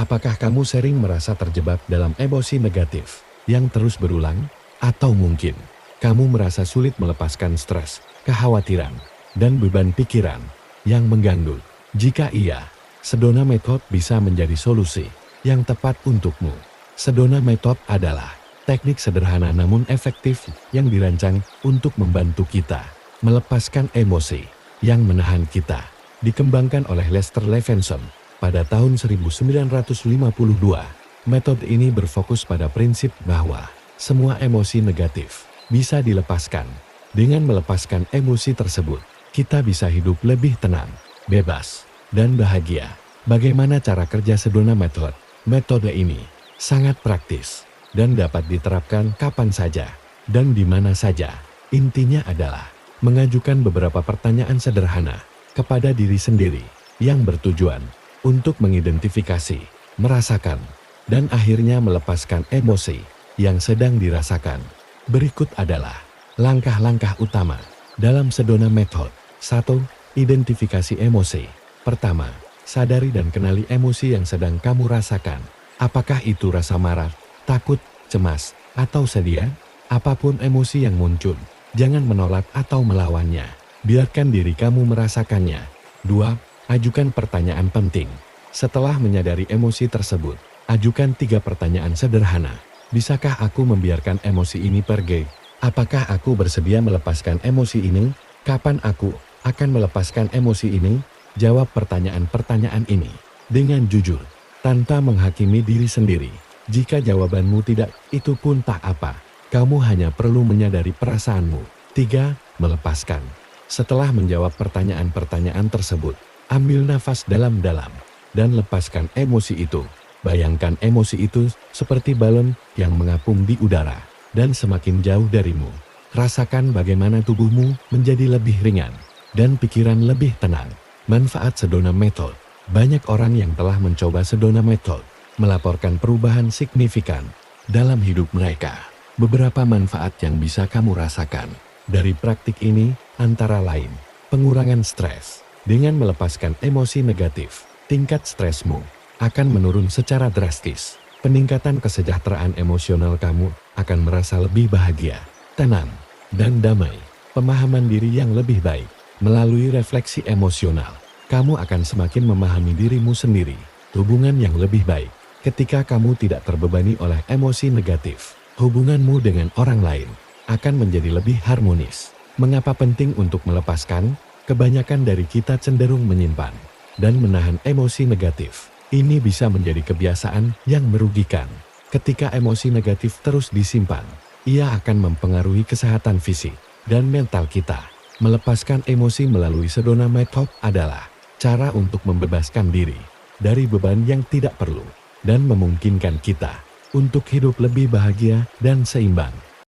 Apakah kamu sering merasa terjebak dalam emosi negatif yang terus berulang? Atau mungkin kamu merasa sulit melepaskan stres, kekhawatiran, dan beban pikiran yang mengganggu? Jika iya, Sedona Method bisa menjadi solusi yang tepat untukmu. Sedona Method adalah teknik sederhana namun efektif yang dirancang untuk membantu kita melepaskan emosi yang menahan kita. Dikembangkan oleh Lester Levinson pada tahun 1952, metode ini berfokus pada prinsip bahwa semua emosi negatif bisa dilepaskan. Dengan melepaskan emosi tersebut, kita bisa hidup lebih tenang, bebas, dan bahagia. Bagaimana cara kerja Sedona Method? Metode ini sangat praktis dan dapat diterapkan kapan saja dan di mana saja. Intinya adalah mengajukan beberapa pertanyaan sederhana kepada diri sendiri yang bertujuan untuk mengidentifikasi, merasakan, dan akhirnya melepaskan emosi yang sedang dirasakan. Berikut adalah langkah-langkah utama dalam Sedona Method. 1. Identifikasi emosi. Pertama, sadari dan kenali emosi yang sedang kamu rasakan. Apakah itu rasa marah, takut, cemas, atau sedih? Apapun emosi yang muncul, jangan menolak atau melawannya. Biarkan diri kamu merasakannya. 2. Ajukan pertanyaan penting. Setelah menyadari emosi tersebut, ajukan 3 pertanyaan sederhana. Bisakah aku membiarkan emosi ini pergi? Apakah aku bersedia melepaskan emosi ini? Kapan aku akan melepaskan emosi ini? Jawab pertanyaan-pertanyaan ini dengan jujur, tanpa menghakimi diri sendiri. Jika jawabanmu tidak, itu pun tak apa. Kamu hanya perlu menyadari perasaanmu. 3. Melepaskan. Setelah menjawab pertanyaan-pertanyaan tersebut, ambil nafas dalam-dalam dan lepaskan emosi itu. Bayangkan emosi itu seperti balon yang mengapung di udara dan semakin jauh darimu. Rasakan bagaimana tubuhmu menjadi lebih ringan dan pikiran lebih tenang. Manfaat Sedona Method. Banyak orang yang telah mencoba Sedona Method melaporkan perubahan signifikan dalam hidup mereka. Beberapa manfaat yang bisa kamu rasakan dari praktik ini antara lain pengurangan stres. Dengan melepaskan emosi negatif, tingkat stresmu akan menurun secara drastis. Peningkatan kesejahteraan emosional, kamu akan merasa lebih bahagia, tenang, dan damai. Pemahaman diri yang lebih baik. Melalui refleksi emosional, kamu akan semakin memahami dirimu sendiri. Hubungan yang lebih baik. Ketika kamu tidak terbebani oleh emosi negatif, hubunganmu dengan orang lain akan menjadi lebih harmonis. Mengapa penting untuk melepaskan? Kebanyakan dari kita cenderung menyimpan dan menahan emosi negatif. Ini bisa menjadi kebiasaan yang merugikan. Ketika emosi negatif terus disimpan, ia akan mempengaruhi kesehatan fisik dan mental kita. Melepaskan emosi melalui Sedona Method adalah cara untuk membebaskan diri dari beban yang tidak perlu dan memungkinkan kita untuk hidup lebih bahagia dan seimbang.